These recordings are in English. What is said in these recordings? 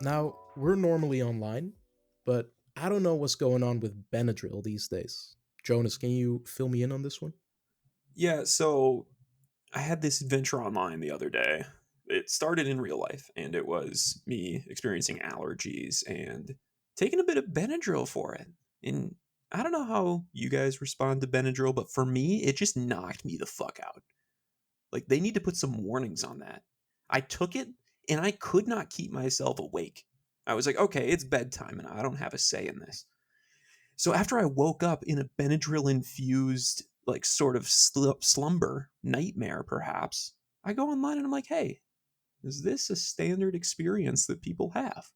Now, we're normally online, but I don't know what's going on with Benadryl these days. Jonas, can you fill me in on this one? Yeah, so I had this adventure online the other day. It started in real life, and it was me experiencing allergies and taking a bit of Benadryl for it. And I don't know how you guys respond to Benadryl, but for me, it just knocked me the fuck out. Like, they need to put some warnings on that. I took it, and I could not keep myself awake. I was like, okay, it's bedtime, and I don't have a say in this. So after I woke up in a Benadryl infused, like sort of slumber, nightmare perhaps, I go online and I'm like, hey, is this a standard experience that people have?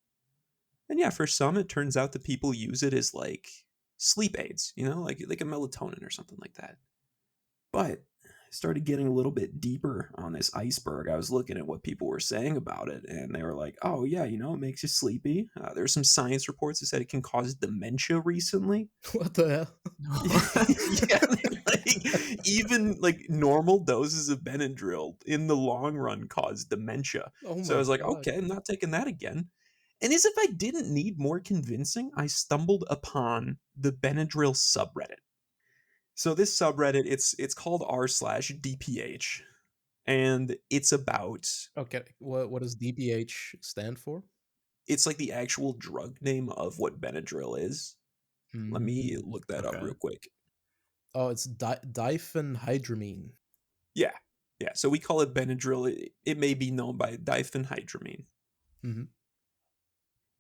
And yeah, for some, it turns out that people use it as like sleep aids, like a melatonin or something like that. But I started getting a little bit deeper on this iceberg. I was looking at what people were saying about it, and they were like, "Oh yeah, it makes you sleepy." There's some science reports that said it can cause dementia recently. What the hell? Yeah, like even like normal doses of Benadryl in the long run cause dementia. Oh So I my was like, god. okay, I'm not taking that again. And as if I didn't need more convincing, I stumbled upon the Benadryl subreddit. So this subreddit, it's called r/DPH, and it's about Okay, what does DBH stand for? it's like the actual drug name of what Benadryl is. Let me Mm. look that up Okay. real quick. Oh, it's diphenhydramine. Yeah. Yeah. So we call it Benadryl. It may be known by diphenhydramine. Hmm.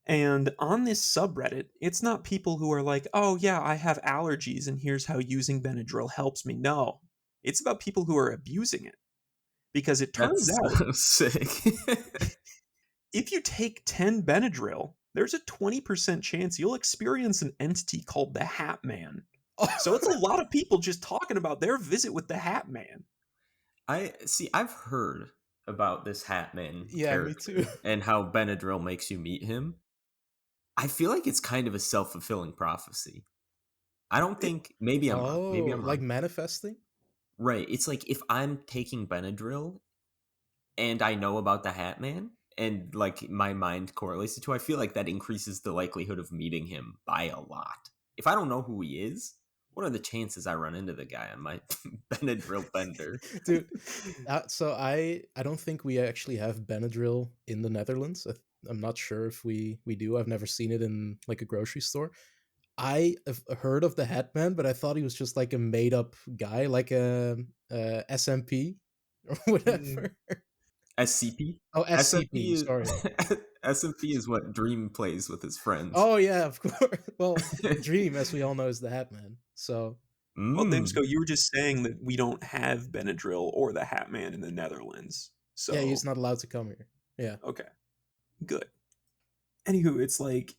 And on this subreddit, it's not people who are like, oh, yeah, I have allergies and here's how using Benadryl helps me. No, it's about people who are abusing it. Because it turns That's out sick. if you take 10 Benadryl, there's a 20% chance you'll experience an entity called the Hatman. So it's a lot of people just talking about their visit with the Hatman. I see. I've heard about this Hatman Yeah, me too. character and how Benadryl makes you meet him. I feel like it's kind of a self-fulfilling prophecy. I don't It, think. Maybe I'm wrong. Maybe Oh, I'm like wrong. manifesting? Right. It's like if I'm taking Benadryl and I know about the Hatman and like my mind correlates it to, I feel like that increases the likelihood of meeting him by a lot. If I don't know who he is, what are the chances I run into the guy on my Benadryl bender? Dude, so I don't think we actually have Benadryl in the Netherlands. I'm not sure if we do. I've never seen it in like a grocery store. I have heard of the Hatman, but I thought he was just like a made up guy, like a SMP or mm, whatever. SCP? Oh, SCP SCP. is Sorry. SMP is what Dream plays with his friends. Oh yeah, of course. Well, Dream, as we all know, is the Hatman. So well, Mm. Dimsco, you were just saying that we don't have Benadryl or the Hatman in the Netherlands. yeah, he's So, not allowed to come here. Yeah. okay, good. Anywho, it's like,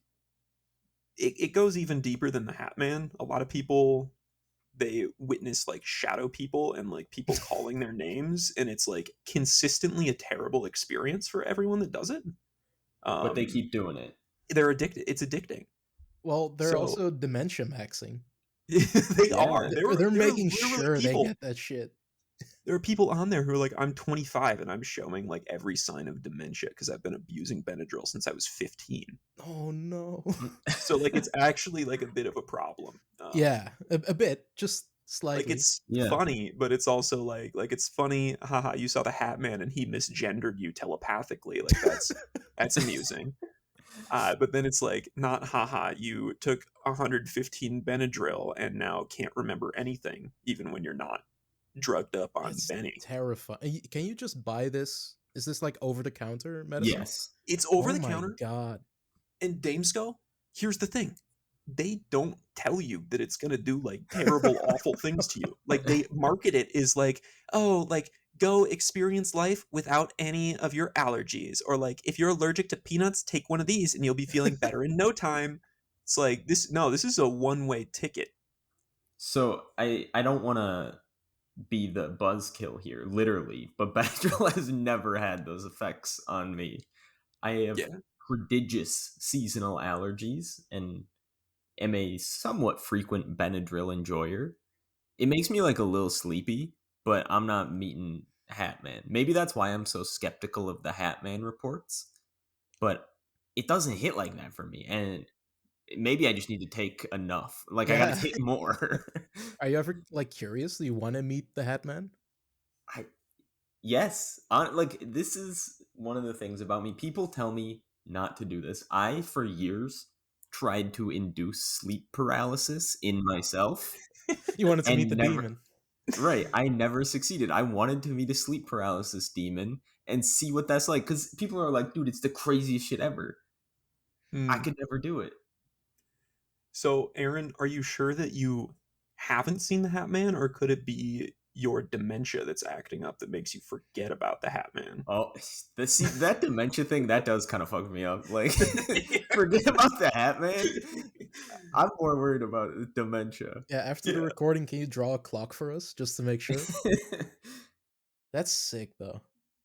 it goes even deeper than the Hatman. A lot of people they witness like shadow people and like people calling their names, and it's like consistently a terrible experience for everyone that does it. But they um keep doing it. they're addicted, it's addicting. Well, they're So also dementia maxing. they are Yeah. there They're there are making literally sure they people get that shit. there are people on there who are like, I'm 25 and I'm showing like every sign of dementia because I've been abusing Benadryl since I was 15. Oh no. So like it's actually like a bit of a problem. Yeah, a bit, just Like slightly. it's Yeah. funny, but it's also like it's funny, haha, you saw the Hat Man and he misgendered you telepathically. Like that's amusing. But then it's like, not haha, you took 115 Benadryl and now can't remember anything, even when you're not drugged up on It's Benny. terrifying. Can you just buy this? Is this like over the counter medicine? Yes. It's over Oh the my counter, god. and Damesco, here's the thing. They don't tell you that it's gonna do like terrible, awful things to you. Like they market it as like, oh, like go experience life without any of your allergies. Or like if you're allergic to peanuts, take one of these and you'll be feeling better in no time. It's like this no, this is a one-way ticket. So I don't want to be the buzzkill here, literally, but Benadryl has never had those effects on me. I have Yeah. prodigious seasonal allergies and am a somewhat frequent Benadryl enjoyer. It makes me like a little sleepy, but I'm not meeting Hatman. Maybe that's why I'm so skeptical of the Hatman reports. But it doesn't hit like that for me, and maybe I just need to take enough. Like, I gotta Yeah. take more. Are you ever like curious? Do you want to meet the Hatman? I Yes, like, this is one of the things about me. People tell me not to do this. I, for years, tried to induce sleep paralysis in myself You wanted to meet and the never demon. right, I never succeeded. I wanted to meet a sleep paralysis demon and see what that's like, because people are like, "Dude, it's the craziest shit ever." I Hmm. could never do it. So, Aaron, are you sure that you haven't seen the Hat Man, or could it be your dementia that's acting up that makes you forget about the Hat Man? Oh, that dementia thing, that does kind of fuck me up. Like, forget about the hat, man. I'm more worried about dementia. Yeah, after the Yeah, recording, can you draw a clock for us just to make sure? That's sick though.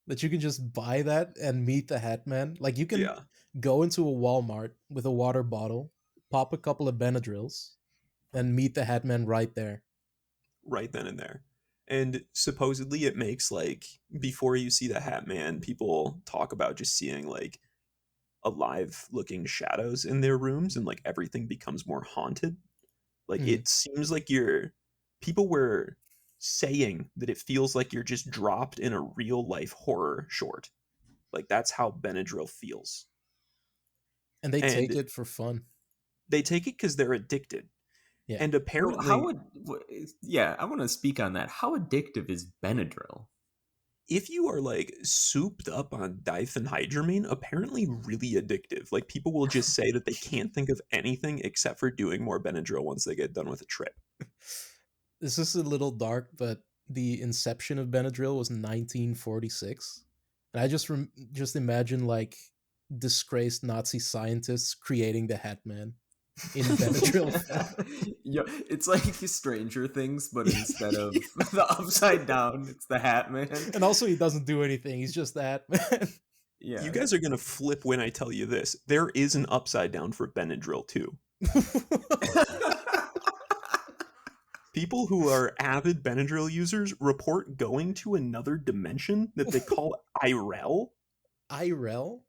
That you can just buy that and meet the Hatman. Like you can yeah, go into a Walmart with a water bottle, pop a couple of Benadryls, and meet the Hatman right there. right then and there. And supposedly it makes like before you see the Hat Man, people talk about just seeing like alive looking shadows in their rooms and like everything becomes more haunted. Like Mhm. it seems like you're people were saying that it feels like you're just dropped in a real life horror short. Like that's how Benadryl feels. And they take And it for fun. they take it because they're addicted. Yeah. And So how apparently, would yeah, I want to speak on that. How addictive is Benadryl? if you are like souped up on diphenhydramine, apparently really addictive. Like people will just say that they can't think of anything except for doing more Benadryl once they get done with a trip. This is a little dark, but the inception of Benadryl was 1946. And I just imagine like disgraced Nazi scientists creating the Hatman in Benadryl form. Yeah, it's like Stranger Things, but instead of the upside down, it's the Hat Man. And also he doesn't do anything. He's just the Hatman. You Yeah. guys are gonna flip when I tell you this. There is an upside down for Benadryl too. People who are avid Benadryl users report going to another dimension that they call IREL. IRL?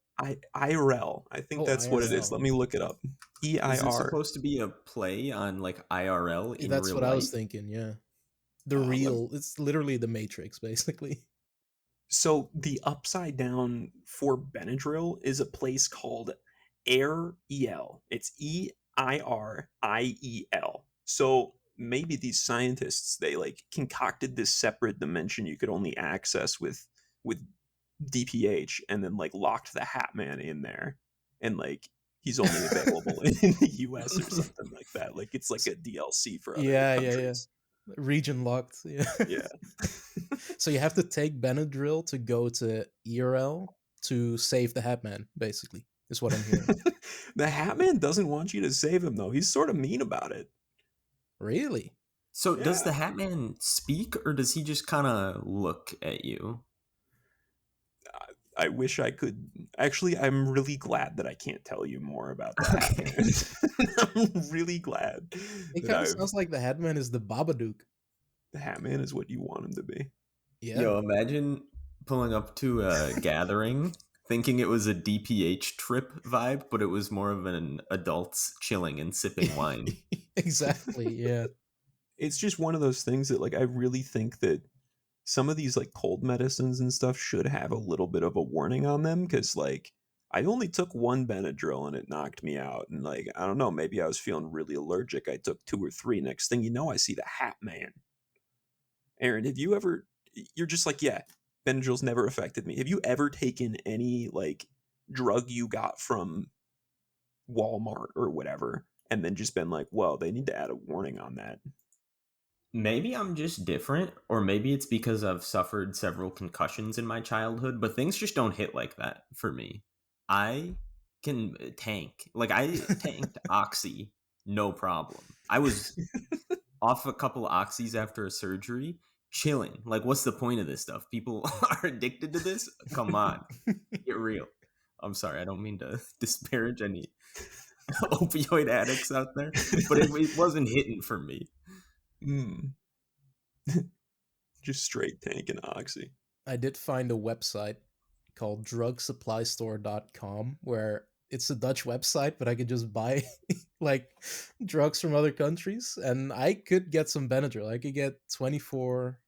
IREL. I think Oh, that's what it is. IRL. Let me look it up. Is this EIR. supposed to be a play on like IRL in That's real what I was life? thinking, yeah. The Let real, it's literally the Matrix, basically. So the upside down for Benadryl is a place called Air EL. It's EIRIEL. So maybe these scientists they like concocted this separate dimension you could only access with DPH and then like locked the Hat Man in there and like he's only available in the US or something like that. Like it's like a DLC for other Yeah, yeah, yeah. countries. Region locked. Yeah. Yeah. So you have to take Benadryl to go to ERL to save the Hatman, basically, is what I'm hearing. The Hat Man doesn't want you to save him though. He's sort of mean about it. Really? So does Yeah. the Hat Man speak, or does he just kind of look at you? I wish I could. Actually, I'm really glad that I can't tell you more about the Hat Okay. Man. I'm really glad It that kind of I've. sounds like the Hatman is the Babadook. The Hat Man is what you want him to be. Yeah. Yo, imagine pulling up to a gathering thinking it was a DPH trip vibe, but it was more of an adults chilling and sipping wine. Exactly. Yeah. It's just one of those things that, like, I really think that some of these, like, cold medicines and stuff should have a little bit of a warning on them because, like, I only took one Benadryl and it knocked me out. And, like, I don't know, maybe I was feeling really allergic. I took two or three. Next thing you know, I see the Hat Man. Aaron, have you ever you're just like, yeah, Benadryl's never affected me. Have you ever taken any like drug you got from Walmart or whatever and then just been like, well, they need to add a warning on that? Maybe I'm just different, or maybe it's because I've suffered several concussions in my childhood, but things just don't hit like that for me. I can tank. Like, I tanked Oxy, no problem. I was off a couple of Oxys after a surgery, chilling. Like, what's the point of this stuff? People are addicted to this? Come on, get real. I'm sorry, I don't mean to disparage any opioid addicts out there, but it wasn't hitting for me. Mm, just straight tanking oxy. I did find a website called drugsupply.store.com where it's a Dutch website, but I could just buy like drugs from other countries, and I could get some Benadryl. I could get 24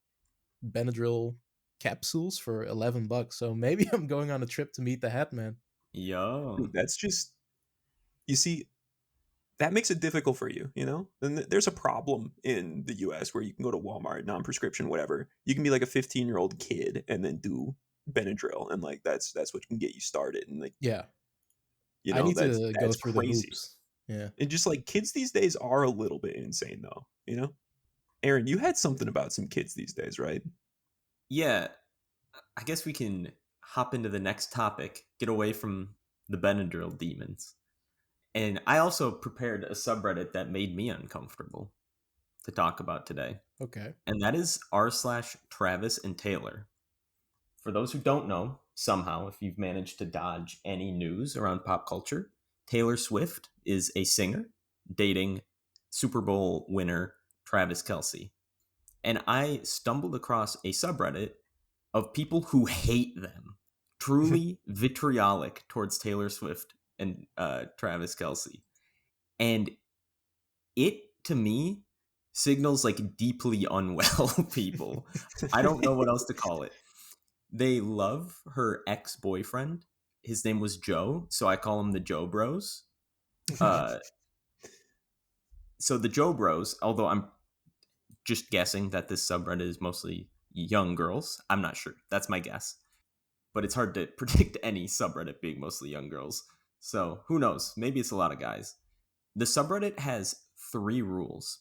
Benadryl capsules for $11. So maybe I'm going on a trip to meet the Hatman. Yo. Dude, that's just, you see, that makes it difficult for you, you know? And there's a problem in the US where you can go to Walmart, non-prescription, whatever. You can be like a 15-year-old kid and then do Benadryl, and like that's what can get you started. And like, Yeah, you I know, need that's to go that's through the crazy. hoops. Yeah. And just like kids these days are a little bit insane though, you know? Aaron, you had something about some kids these days, right? Yeah, I guess we can hop into the next topic, get away from the Benadryl demons. And I also prepared a subreddit that made me uncomfortable to talk about today. Okay. And that is r/Travis and Taylor. For those who don't know, somehow, if you've managed to dodge any news around pop culture, Taylor Swift is a singer dating Super Bowl winner Travis Kelce. And I stumbled across a subreddit of people who hate them, truly vitriolic towards Taylor Swift and Travis Kelce. And it, to me, signals like deeply unwell people. I don't know what else to call it. They love her ex-boyfriend. His name was Joe, so I call him the Joe Bros. Uh, so the Joe Bros, although I'm just guessing that this subreddit is mostly young girls. I'm not sure. That's my guess. But it's hard to predict any subreddit being mostly young girls. So who knows? Maybe it's a lot of guys. The subreddit has 3 rules: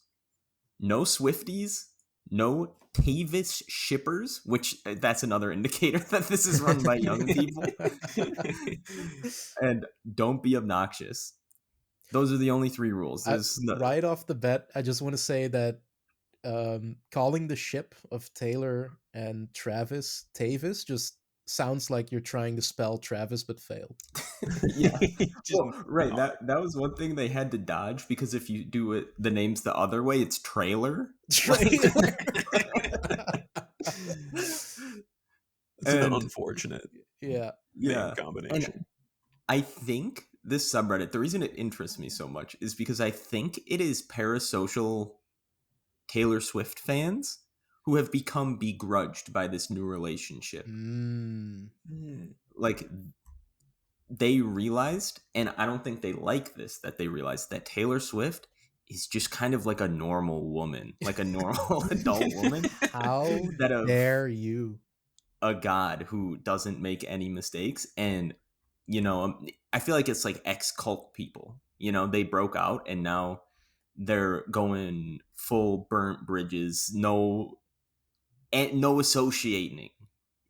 no Swifties, no Tavis shippers, which that's another indicator that this is run by young people, and don't be obnoxious. Those are the only 3 rules. There's no, Right off the bat, I just want to say that calling the ship of Taylor and Travis Tavis just sounds like you're trying to spell Travis but failed. yeah. Just Well, right. That was one thing they had to dodge, because if you do it the names the other way, it's trailer. Trailer. it's an And unfortunate Yeah. name yeah. And combination. I think this subreddit, the reason it interests me so much is because I think it is parasocial Taylor Swift fans who have become begrudged by this new relationship. Mm. Like, they realized, and I don't think they like this, that they realized that Taylor Swift is just kind of like a normal woman, like a normal adult woman, How instead of dare you? a god who doesn't make any mistakes. And I feel like it's like ex-cult people. They broke out and now they're going full burnt bridges, no, and no associating,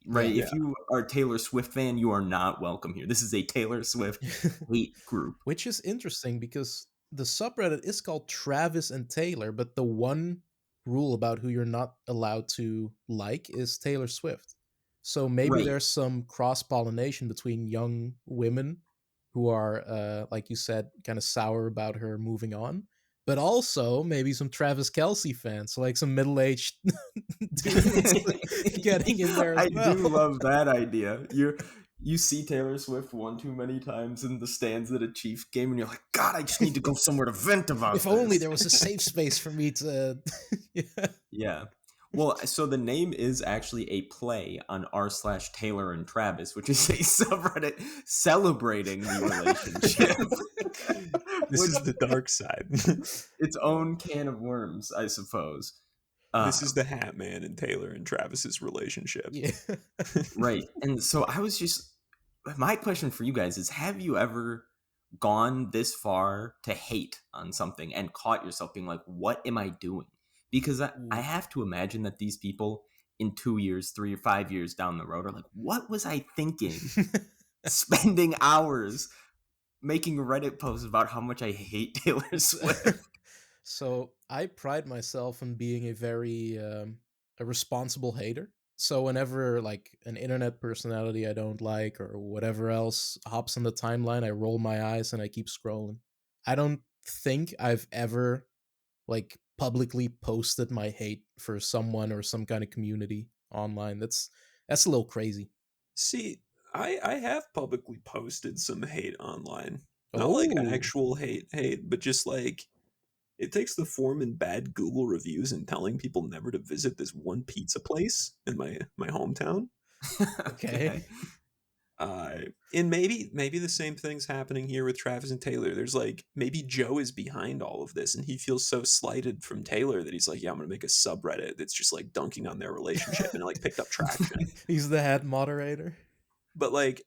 right? Yeah. Yeah. If you are a Taylor Swift fan, you are not welcome here. This is a Taylor Swift hate group. Which is interesting because the subreddit is called Travis and Taylor, but the one rule about who you're not allowed to like is Taylor Swift. So maybe Right. there's some cross pollination between young women who are, like you said, kind of sour about her moving on, but also maybe some Travis Kelsey fans, like some middle aged dudes getting in there as I do well. love that idea. You see Taylor Swift one too many times in the stands at a Chiefs game, and you're like, God, I just need to go somewhere to vent If about only this. there was a safe space for me to. Yeah. Yeah. Well, so the name is actually a play on r/Taylor and Travis, which is a subreddit celebrating the relationship. This Which, is the dark side. its own can of worms, I suppose. This is the Hat Man and Taylor and Travis's relationship. Yeah. Right. And so my question for you guys is, have you ever gone this far to hate on something and caught yourself being like, what am I doing? Because I Ooh. have to imagine that these people in 2 years, 3 or 5 years down the road are like, what was I thinking? Spending hours making Reddit posts about how much I hate Taylor Swift. So I pride myself on being a very a responsible hater. So whenever like an internet personality I don't like or whatever else hops on the timeline, I roll my eyes and I keep scrolling. I don't think I've ever like publicly posted my hate for someone or some kind of community online. That's a little crazy. See, I have publicly posted some hate online. Not like Oh, actual hate, but just like it takes the form in bad Google reviews and telling people never to visit this one pizza place in my hometown. okay. Okay. Uh, and maybe the same thing's happening here with Travis and Taylor. There's like maybe Joe is behind all of this, and he feels so slighted from Taylor that he's like, yeah, I'm gonna make a subreddit that's just like dunking on their relationship, and it like picked up traction. He's the head moderator. But like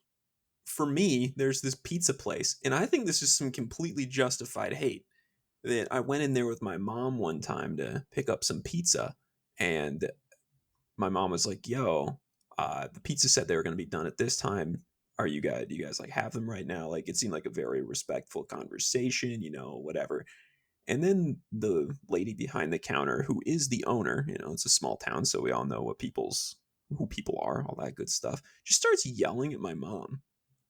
for me, there's this pizza place, and I think this is some completely justified hate. That I went in there with my mom one time to pick up some pizza, and my mom was like, "Yo, the pizza said they were going to be done at this time. Do you guys like have them right now?" Like it seemed like a very respectful conversation, whatever. And then the lady behind the counter, who is the owner, it's a small town, so we all know who people are, all that good stuff, just starts yelling at my mom.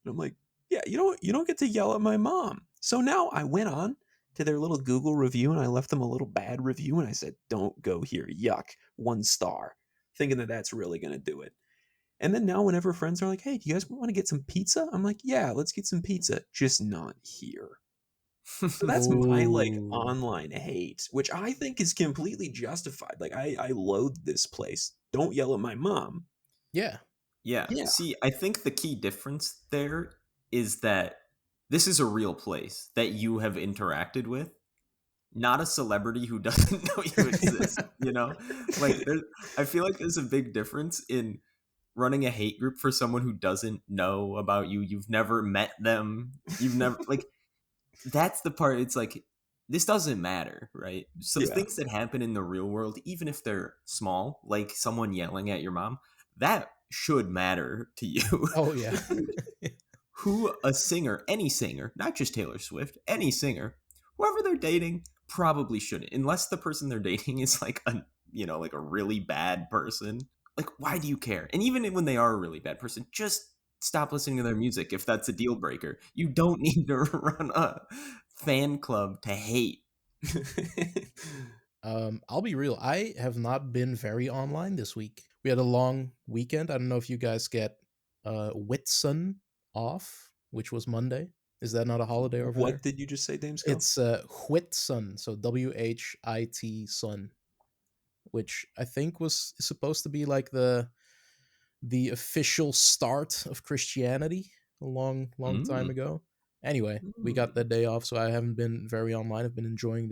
And I'm like, yeah, you don't get to yell at my mom. So now I went on to their little Google review and I left them a little bad review and I said, "Don't go here. Yuck. 1 star." Thinking that that's really going to do it. And then now whenever friends are like, "Hey, do you guys want to get some pizza?" I'm like, "Yeah, let's get some pizza, just not here." So that's my like Oh, online hate, which I think is completely justified. Like I loathe this place. Don't yell at my mom. yeah. Yeah. Yeah. See, I think the key difference there is that this is a real place that you have interacted with, not a celebrity who doesn't know you exist, you know? Like I feel like there's a big difference in running a hate group for someone who doesn't know about you. You've never met them. You've never like that's the part. It's like this doesn't matter, right? So Yeah. things that happen in the real world, even if they're small, like someone yelling at your mom, that should matter to you. Oh yeah. Who a singer, any singer, not just Taylor Swift, any singer, whoever they're dating, probably shouldn't, unless the person they're dating is like a like a really bad person. Like, why do you care? And even when they are a really bad person, just stop listening to their music if that's a deal breaker. You don't need to run a fan club to hate. I'll be real. I have not been very online this week. We had a long weekend. I don't know if you guys get Whitsun off, which was Monday. Is that not a holiday over What there? did you just say, Damesco? It's Whitsun, so WHIT Sun, which I think was supposed to be like the official start of Christianity a long time Mm, ago. Anyway, we got mm. that day off, so I haven't been very online. I've been enjoying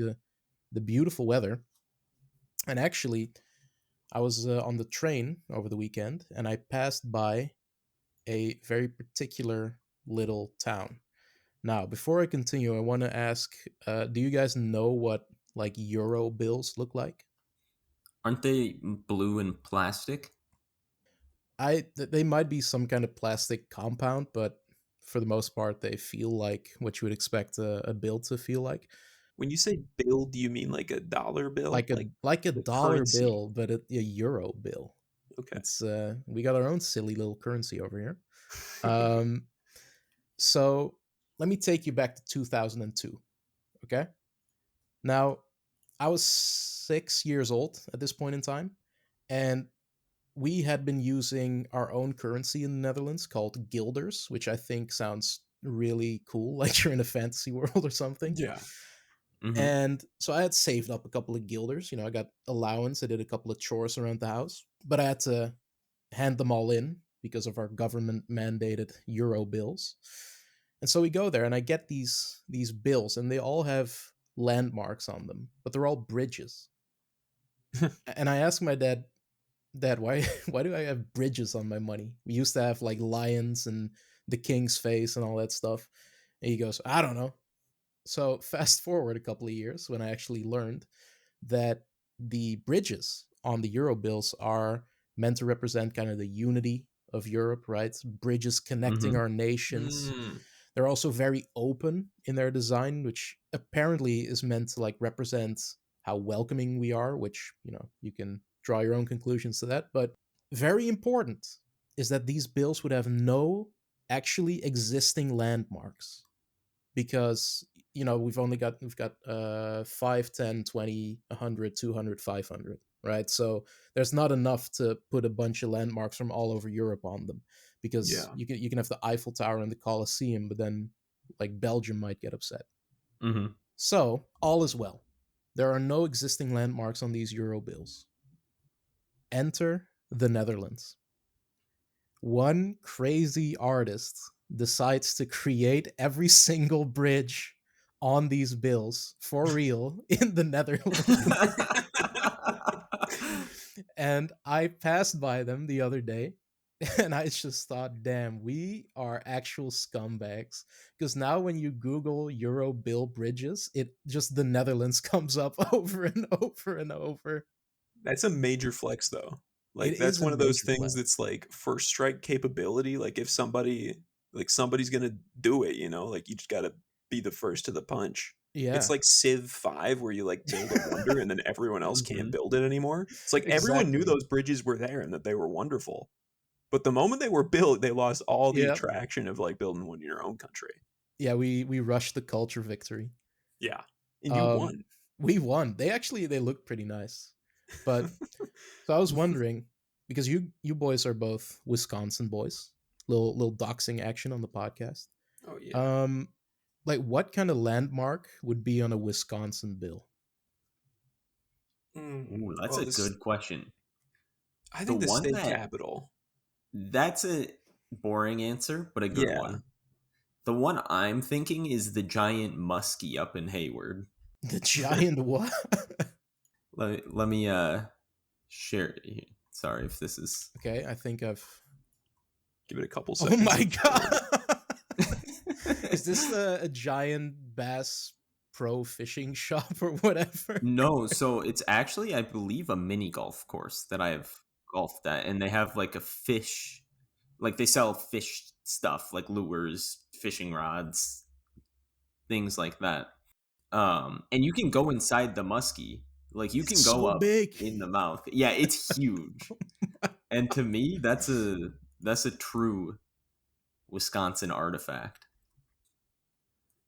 the beautiful weather. And actually, I was on the train over the weekend and I passed by a very particular little town. Now, before I continue, I want to ask, do you guys know what like euro bills look like? Aren't they blue and plastic? They might be some kind of plastic compound, but for the most part, they feel like what you would expect a bill to feel When you say bill, do you mean like a dollar bill? like a Like like a the dollar currency? bill, but a euro bill. Okay. It's we got our own silly little currency over here. Um, so let me take you back to 2002. Okay, now I was 6 years old at this point in time, and we had been using our own currency in the Netherlands called guilders, which I think sounds really cool, like you're in a fantasy world or something. Yeah. Mm-hmm. And so I had saved up a couple of guilders. I got allowance. I did a couple of chores around the house, but I had to hand them all in because of our government mandated euro bills. And so we go there, and I get these bills, and they all have landmarks on them, but they're all bridges. And I asked my dad, Dad, why why do I have bridges on my money? We used to have like lions and the king's face and all that stuff. And he goes, I don't know. So fast forward a couple of years when I actually learned that the bridges on the euro bills are meant to represent kind of the unity of Europe, right? Bridges connecting Mm-hmm. our nations. Mm. They're also very open in their design, which apparently is meant to like represent how welcoming we are, which, you can draw your own conclusions to that. But very important is that these bills would have no actually existing landmarks because we've got 5, 10, 20, 100, 200, 500, right? So there's not enough to put a bunch of landmarks from all over Europe on them because Yeah. you can have the Eiffel Tower and the Colosseum, but then like Belgium might get upset. Mm-hmm. So all is well. There are no existing landmarks on these euro bills. Enter the Netherlands. One crazy artist decides to create every single bridge on these bills for real in the Netherlands. And I passed by them the other day and I just thought, damn, we are actual scumbags. Because now when you Google Euro bill bridges, it just the Netherlands comes up over and over and over. That's a major flex though. It Like that's is a one of those major things flex. that's like first strike capability. Like if somebody's gonna do it, like you just gotta be the first to the punch. It's Yeah. like Civ 5 where you like build a wonder and then everyone else can't Mm-hmm. build it anymore. It's like everyone knew Exactly. those bridges were there and that they were wonderful. But the moment they were built, they lost all the Yeah. attraction of like building one in your own country. Yeah, we rushed the culture victory. Yeah. And you Um won. we won. They look pretty nice. But so I was wondering, because you boys are both Wisconsin boys. Little doxing action on the podcast. Oh yeah. Um like what kind of landmark would be on a Wisconsin bill? Ooh, that's Well, a this good question. I The think the one state that capital. That's a boring answer, but a good Yeah. one. The one I'm thinking is the giant muskie up in Hayward. The giant what? Let me share it here. Sorry if this is Okay, I think I've Give it a couple Oh seconds my of god. Is this a giant bass pro fishing shop or whatever? No, so it's actually I believe a mini golf course that I have golfed at, and they have like a fish, like they sell fish stuff like lures, fishing rods, things like that. And you can go inside the muskie, like you can It's go so up big. in the mouth. Yeah, it's huge. And to me, that's a true Wisconsin artifact.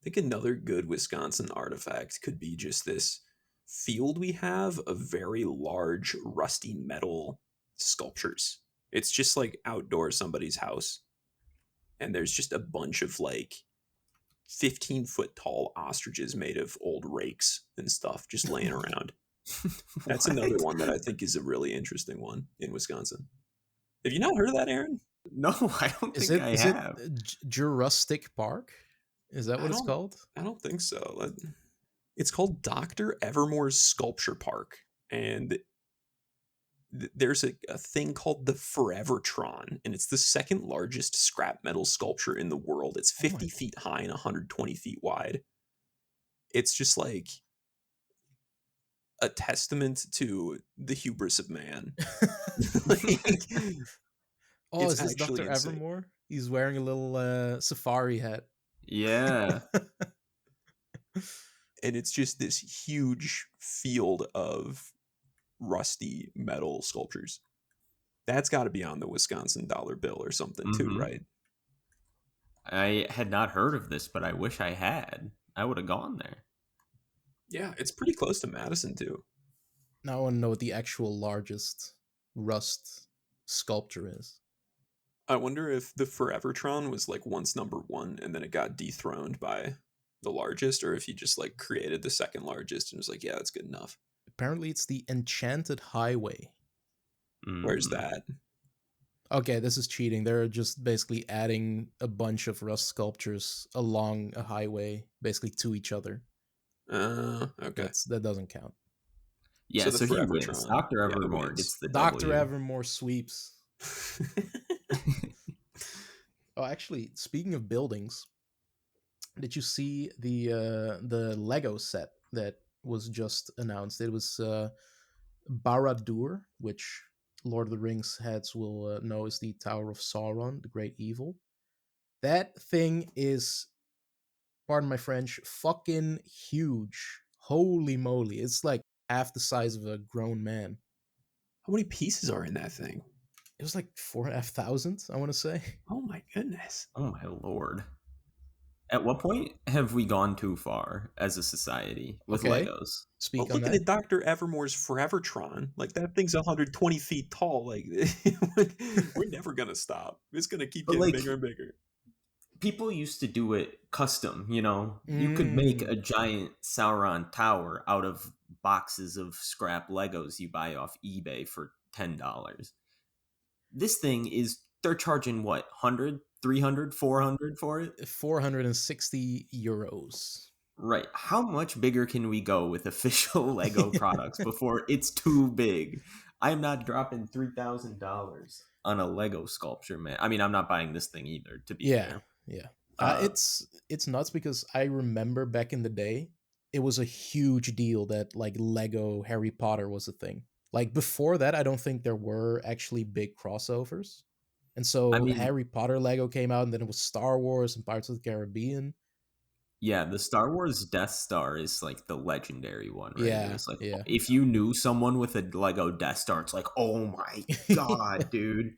I think another good Wisconsin artifact could be just this field we have of very large rusty metal sculptures. It's just like outdoor somebody's house. And there's just a bunch of like 15-foot tall ostriches made of old rakes and stuff just laying around. That's What? another one that I think is a really interesting one in Wisconsin. Have you not heard of that, Aaron? No, I don't Is think it I is it have. Jurastic Park? Is that I what it's don't called? I don't think so. It's called Dr. Evermore's Sculpture Park. And there's a thing called the Forevertron, and it's the second largest scrap metal sculpture in the world. It's Oh my 50 feet high and 120 feet wide. It's just like a testament to the hubris of man. Like, Oh, it's is this actually Dr. insane. Evermore? He's wearing a little safari hat. Yeah. And it's just this huge field of rusty metal sculptures. That's got to be on the Wisconsin dollar bill or something too, Hmm. right? I had not heard of this, but I wish I had. I would have gone there. Yeah, it's pretty close to Madison too. Now I want to know what the actual largest rust sculpture is. I wonder if the Forevertron was like once number one and then it got dethroned by the largest, or if he just like created the second largest and was like, yeah, that's good enough. Apparently, it's the Enchanted Highway. Where's Hmm. that? Okay, this is cheating. They're just basically adding a bunch of rust sculptures along a highway, basically to each other. Okay. That doesn't count. Yeah, So the so he wins. Forevertron, Dr. yeah, it Evermore wins. gets the Dr. W. Evermore sweeps. Oh, actually, speaking of buildings, did you see the Lego set that was just announced? It was Barad-dûr, which Lord of the Rings heads will know is the Tower of Sauron, the great evil. That thing is, pardon my French, fucking huge. Holy moly. It's like half the size of a grown man. How many pieces are in that thing? It was like 4,500, I want to say. Oh my goodness. Oh my lord. At what point have we gone too far as a society with Okay, Legos? speak Well, on looking that. at Dr. Evermore's Forevertron, like that thing's 120 feet tall. Like we're never gonna stop. It's gonna keep But getting like bigger and bigger. people used to do it custom, you know? You could make Mm. a giant Sauron tower out of boxes of scrap Legos you buy off eBay for $10. This thing is they're charging what? 100, 300, 400 for it? 460 euros. Right. How much bigger can we go with official Lego products before it's too big? I'm not dropping $3,000 on a Lego sculpture, man. I mean, I'm not buying this thing either, to be Yeah, fair. yeah. Uh, It's nuts because I remember back in the day, it was a huge deal that like Lego Harry Potter was a thing. Like before that, I don't think there were actually big crossovers. And I so mean, Harry Potter Lego came out, and then it was Star Wars and Pirates of the Caribbean. yeah, the Star Wars Death Star is like the legendary one, right? It Yeah, was like yeah. if you knew someone with a Lego Death Star, it's like, oh my god, dude.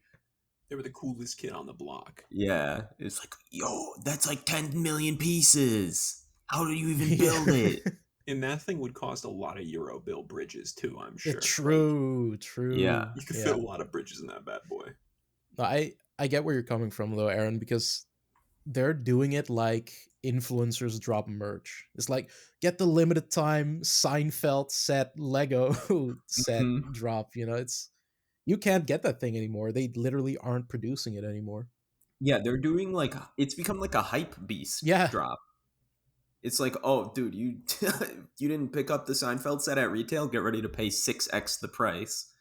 They were the coolest kid on the block. Yeah, it's like, yo, that's like 10 million pieces. How do you even Yeah. build it? And that thing would cost a lot of euro bill bridges too, I'm Yeah, sure. Like true, Yeah. true. you could fit Yeah. a lot of bridges in that bad boy. No, I get where you're coming from though, Aaron, because they're doing it like influencers drop merch. It's like get the limited time Seinfeld set Lego set Mhm. drop. It's you can't get that thing anymore. They literally aren't producing it anymore. Yeah, they're doing like it's become like a hype beast Yeah, drop. It's like, oh, dude, you you didn't pick up the Seinfeld set at retail. Get ready to pay 6x the price.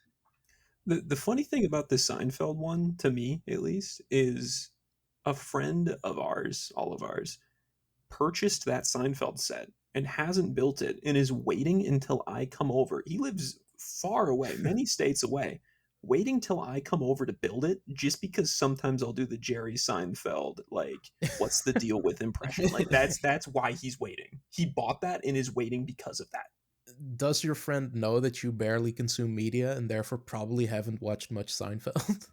The funny thing about this Seinfeld one, to me at least, is a friend of ours, all of ours, purchased that Seinfeld set and hasn't built it and is waiting until I come over. He lives far away, many states away, waiting till I come over to build it just because sometimes I'll do the Jerry Seinfeld like what's the deal with impression. Like that's why he's waiting. He bought that and is waiting because of that. does your friend know that you barely consume media and therefore probably haven't watched much Seinfeld?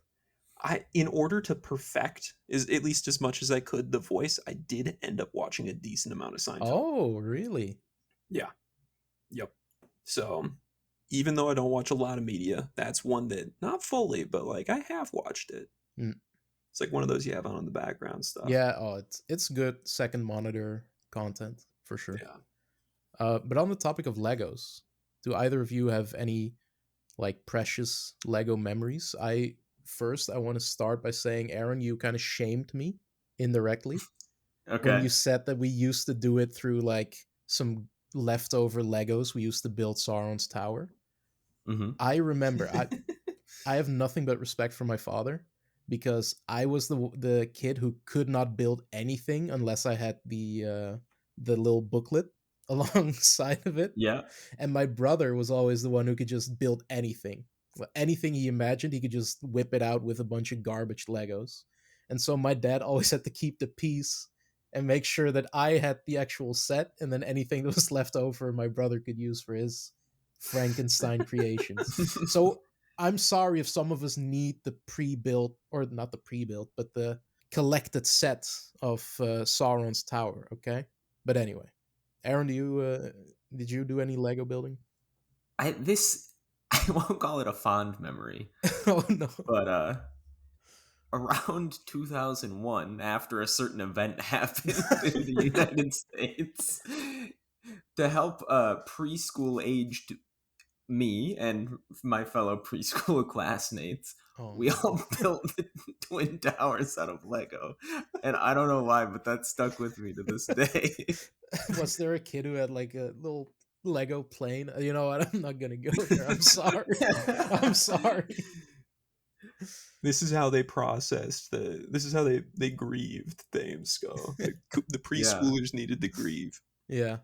I in order to perfect is at least as much as I could the voice, I did end up watching a decent amount of Seinfeld. Oh, really? Yeah. Yep. So even though I don't watch a lot of media, that's one that not fully, but like I have watched it. Mm. It's like one of those you have on in the background stuff. Yeah. Oh, it's good second monitor content for sure. Yeah. But on the topic of Legos, do either of you have any like precious Lego memories? I want to start by saying, Aaron, you kind of shamed me indirectly when Okay. you said that we used to do it through like some leftover Legos we used to build Sauron's tower. Mm-hmm. I remember I have nothing but respect for my father because I was the kid who could not build anything unless I had the little booklet alongside of it, Yeah. and my brother was always the one who could just build anything. Anything he imagined, he could just whip it out with a bunch of garbage Legos. And so my dad always had to keep the peace and make sure that I had the actual set, and then anything that was left over, my brother could use for his Frankenstein creations. So I'm sorry if some of us need the pre-built, or not the pre-built, but the collected set of Sauron's tower. Okay, but anyway, Aaron, did you do any Lego building? I this I won't call it a fond memory, Oh no. but around 2001, after a certain event happened in the United States, to help preschool aged me and my fellow preschool classmates, Oh we no. all built the twin towers out of Lego. And I don't know why, but that stuck with me to this day. Was there a kid who had like a little Lego plane? You know what? I'm not gonna go there. I'm sorry. I'm sorry. This is how they processed this is how they grieved Thames Skull. The Yeah. preschoolers needed to grieve. Yeah.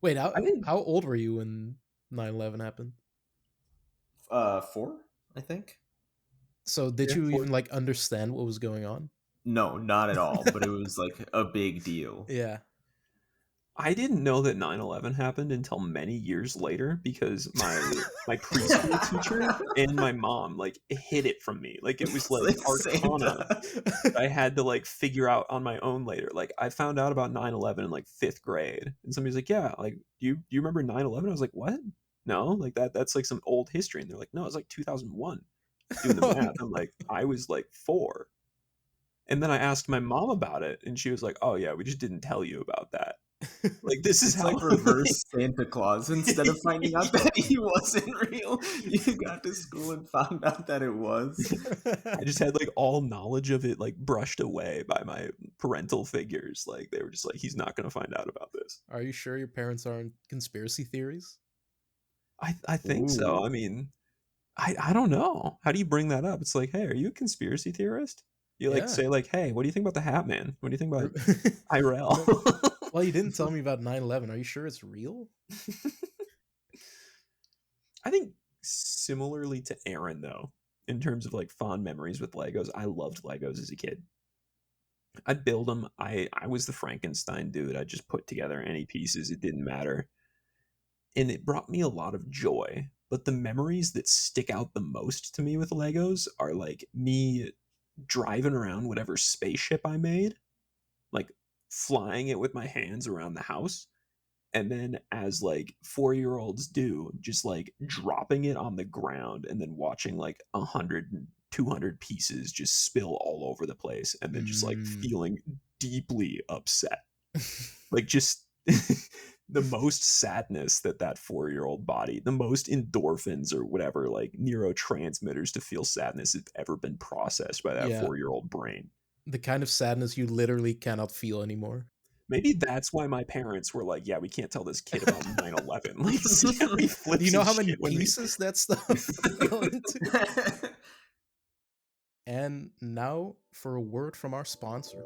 Wait, I didn't how old were you when 9/11 happened? 4, I think. So did yeah, you for even like understand what was going on? No, not at all, but it was like a big deal. Yeah. I didn't know that 9/11 happened until many years later because my preschool teacher and my mom, like, hid it from me. Like, it was, It's like, like arcana Santa. that I had to, like, figure out on my own later. Like, I found out about 9/11 in, like, 5th grade, and somebody's like, "Yeah, like, do you remember 9/11?" I was like, "What? No, like, that's, like, some old history," and they're like, "No, it's, like, 2001." Doing the Oh, math, I'm like, "I was, like, 4." And then I asked my mom about it, and she was like, "Oh, yeah, we just didn't tell you about that." Like, this is It's how like reverse Santa Claus. Instead of finding out Yeah. that he wasn't real, you got to school and found out that it was. I just had, like, all knowledge of it, like, brushed away by my parental figures, like, they were just like, "He's not gonna find out about this." Are you sure your parents aren't conspiracy theories? I think so, I Ooh. mean, I don't know. How do you bring that up? It's like, "Hey, are you a conspiracy theorist?" You, like, Yeah. say, like, "Hey, what do you think about the Hat Man? What do you think Or- about you Irel?" know, well, you didn't tell me about 9/11. Are you sure it's real? I think similarly to Aaron, though, in terms of, like, fond memories with Legos, I loved Legos as a kid. I'd build them. I was the Frankenstein dude. I'd just put together any pieces, it didn't matter, and it brought me a lot of joy, but the memories that stick out the most to me with Legos are, like, me driving around whatever spaceship I made, like, flying it with my hands around the house, and then as, like, four-year-olds do, just, like, dropping it on the ground and then watching, like, 100 and 200 pieces just spill all over the place, and then just, like, Mm. feeling deeply upset. Like, just the most sadness that that four-year-old body, the most endorphins or whatever, like, neurotransmitters to feel sadness have ever been processed by that Yeah, four-year-old brain. the kind of sadness you literally cannot feel anymore. Maybe that's why my parents were like, "Yeah, we can't tell this kid about 9/11." Like, see how he Do you flips know his how many shit when we pieces that stuff fell into? And now for a word from our sponsor.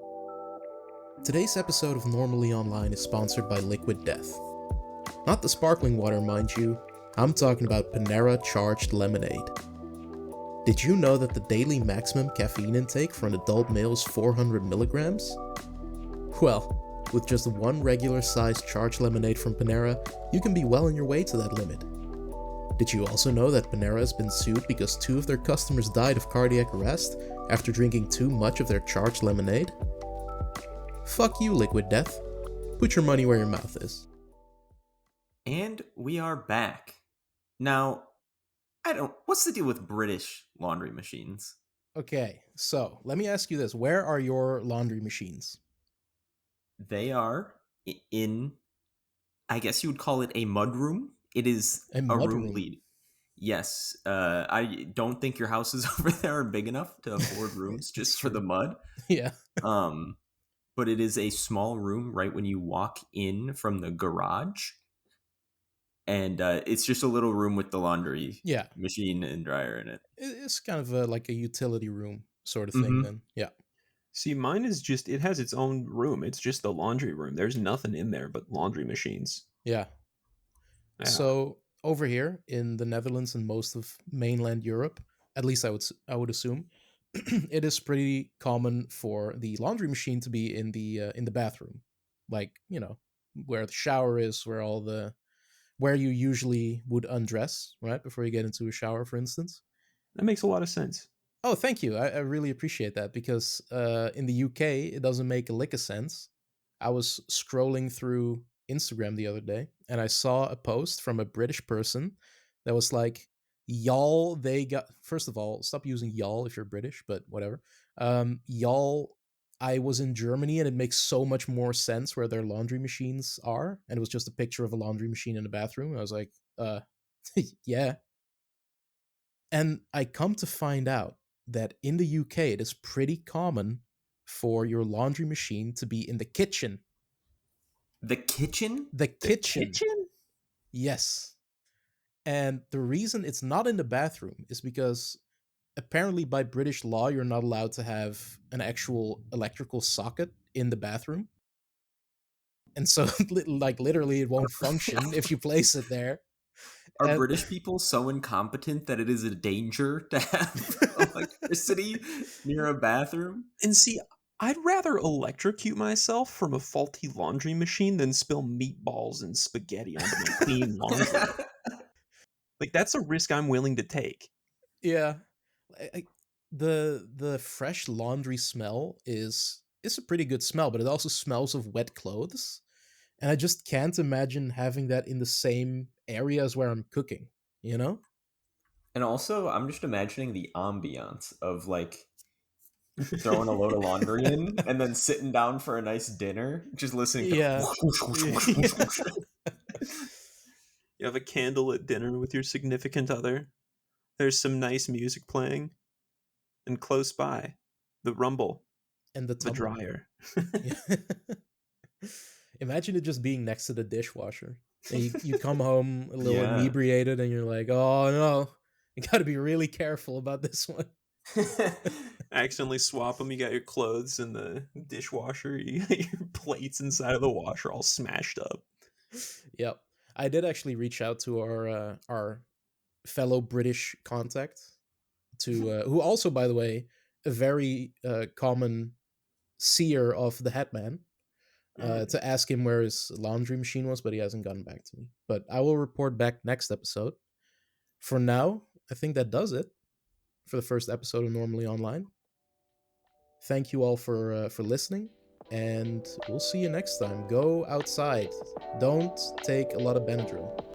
Today's episode of Normally Online is sponsored by Liquid Death. Not the sparkling water, mind you. I'm talking about Panera Charged Lemonade. Did you know that the daily maximum caffeine intake for an adult male is 400 milligrams? Well, with just one regular sized charged lemonade from Panera, you can be well on your way to that limit. Did you also know that Panera has been sued because 2 of their customers died of cardiac arrest after drinking too much of their charged lemonade? Fuck you, Liquid Death. Put your money where your mouth is. And we are back. Now, what's the deal with British laundry machines? Okay, so let me ask you this. Where are your laundry machines? They are in, I guess you would call it a mud room. It is A a mud room room. lead. Yes, I don't think your houses over there are big enough to afford rooms It's just for the true. mud. Yeah. Um, but it is a small room right when you walk in from the garage, and it's just a little room with the laundry Yeah. machine and dryer in it. It's kind of like a utility room sort of thing Mm-hmm. then. Yeah. see, mine is just it has its own room, it's just the laundry room, there's nothing in there but laundry machines. Yeah. Yeah, So over here in the Netherlands and most of mainland Europe, at least I would assume, it is pretty common for the laundry machine to be in the bathroom, like where the shower is, where you usually would undress right before you get into a shower, for instance. that makes a lot of sense. Oh, thank you. I really appreciate that because in the UK it doesn't make a lick of sense. I was scrolling through Instagram the other day and I saw a post from a British person that was like, "Y'all, they got." First of all, stop using "y'all" if you're British, but whatever. Y'all, I was in Germany and it makes so much more sense where their laundry machines are, and it was just a picture of a laundry machine in a bathroom. I was like, uh, yeah. And I come to find out that in the UK, it is pretty common for your laundry machine to be in the kitchen. The kitchen? The The kitchen. kitchen? Yes. And the reason it's not in the bathroom is because apparently by British law, you're not allowed to have an actual electrical socket in the bathroom. And so, like, literally, it won't function if you place it there. Are And British people so incompetent that it is a danger to have electricity near a bathroom? And see, I'd rather electrocute myself from a faulty laundry machine than spill meatballs and spaghetti onto my clean laundry. Like, that's a risk I'm willing to take. Yeah. The fresh laundry smell is a pretty good smell, but it also smells of wet clothes. And I just can't imagine having that in the same area as where I'm cooking, you know? And also, I'm just imagining the ambiance of like throwing a load of laundry in and then sitting down for a nice dinner, just listening to Yeah. whoosh, whoosh, whoosh, whoosh, whoosh, whoosh. You have a candle at dinner with your significant other. There's some nice music playing, and close by, the rumble, And the the tumbler. dryer. Yeah. Imagine it just being next to the dishwasher. And you come home a little Yeah. inebriated and you're like, oh no, you gotta be really careful about this one. Accidentally swap them. You got your clothes in the dishwasher. You got your plates inside of the washer all smashed up. Yep. I did actually reach out to our fellow British contact to who also, by the way, a very common seer of the Hatman, to ask him where his laundry machine was, but he hasn't gotten back to me. But I will report back next episode. For now, I think that does it for the first episode of Normally Online. Thank you all for listening, and we'll see you next time. Go outside. Don't take a lot of Benadryl.